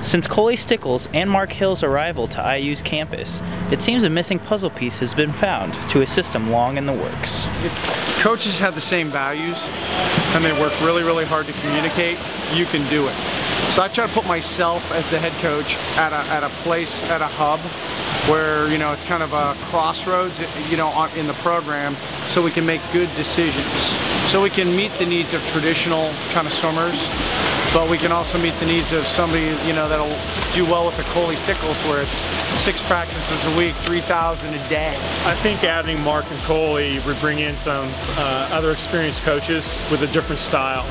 Since Coley Stickles and Mark Hill's arrival to IU's campus, it seems a missing puzzle piece has been found to a system long in the works. If coaches have the same values and they work really, really hard to communicate, you can do it. So I try to put myself as the head coach at a place, at a hub, where, you know, it's kind of a crossroads, you know, in the program, so we can make good decisions. So we can meet the needs of traditional kind of swimmers, but we can also meet the needs of somebody, you know, that'll do well with the Coley Stickles, where it's 6 practices a week, 3,000 a day. I think adding Mark and Coley would bring in some other experienced coaches with a different style.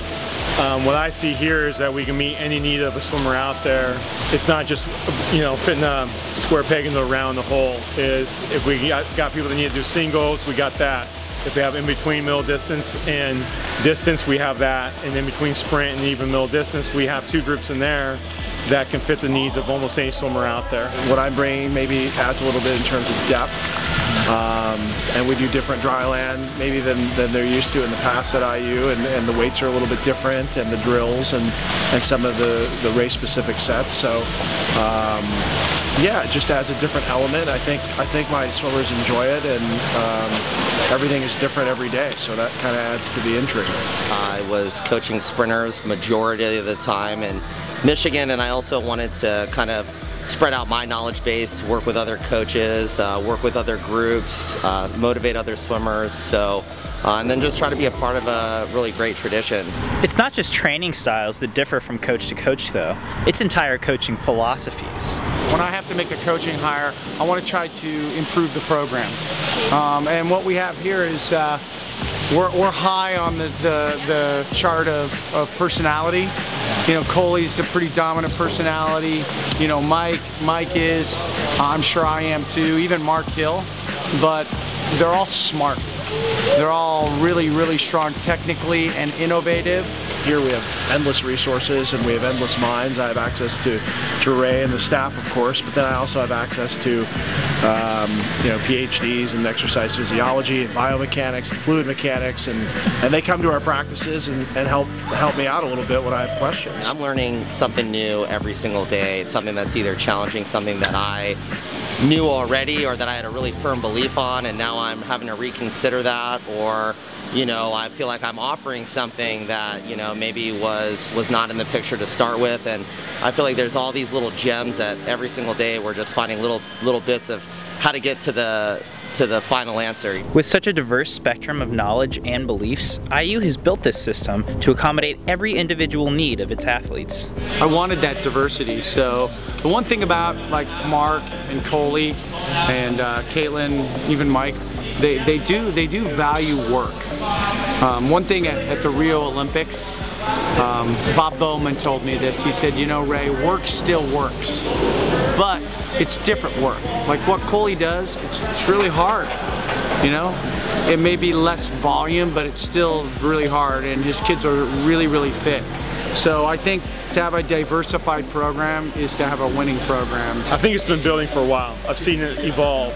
What I see here is that we can meet any need of a swimmer out there. It's not just, you know, fitting a square peg into a round hole. If we got people that need to do singles, we got that. If we have in between middle distance and distance, we have that. And in between sprint and even middle distance, we have 2 groups in there that can fit the needs of almost any swimmer out there. What I'm bringing maybe adds a little bit in terms of depth. And we do different dry land maybe than they're used to in the past at IU, and the weights are a little bit different, and the drills and some of the race specific sets. So yeah, it just adds a different element. I think my swimmers enjoy it, and everything is different every day, so that kind of adds to the intrigue. I was coaching sprinters majority of the time in Michigan, and I also wanted to kind of spread out my knowledge base, work with other coaches, work with other groups, motivate other swimmers, so and then just try to be a part of a really great tradition. It's not just training styles that differ from coach to coach though, it's entire coaching philosophies. When I have to make a coaching hire, I want to try to improve the program. And what we have here is we're high on the chart of personality. You know, Coley's a pretty dominant personality. You know, Mike is, I'm sure I am too, even Mark Hill, but they're all smart. They're all really, really strong technically and innovative. Here we have endless resources and we have endless minds. I have access to Ray and the staff, of course, but then I also have access to you know, PhDs in exercise physiology and biomechanics and fluid mechanics, and they come to our practices and help me out a little bit when I have questions. I'm learning something new every single day, something that's either challenging, something that I knew already or that I had a really firm belief on, and now I'm having to reconsider that, or you know, I feel like I'm offering something that, you know, maybe was not in the picture to start with, and I feel like there's all these little gems that every single day we're just finding little bits of how to get to the final answer. With such a diverse spectrum of knowledge and beliefs, IU has built this system to accommodate every individual need of its athletes. I wanted that diversity, so the one thing about like Mark and Coley and Caitlin, even Mike, they do value work. One thing at the Rio Olympics, Bob Bowman told me this. He said, you know, Ray, work still works, but it's different work. Like what Coley does, it's really hard. You know, it may be less volume, but it's still really hard, and his kids are really, really fit. So I think to have a diversified program is to have a winning program. I think it's been building for a while. I've seen it evolve.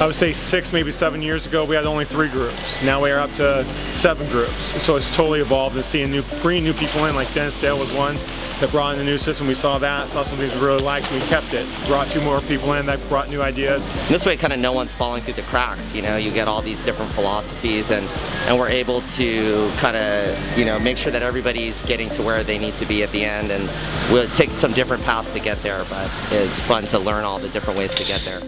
I would say 6, maybe 7 years ago, we had only 3 groups. Now we are up to 7 groups. So it's totally evolved, and bringing new people in, like Dennis Dale was one that brought in the new system. We saw that, saw some things we really liked, we kept it. Brought 2 more people in that brought new ideas. This way, kind of no one's falling through the cracks. You know, you get all these different philosophies, and we're able to kind of, you know, make sure that everybody's getting to where they need to be at the end, and we'll take some different paths to get there, but it's fun to learn all the different ways to get there.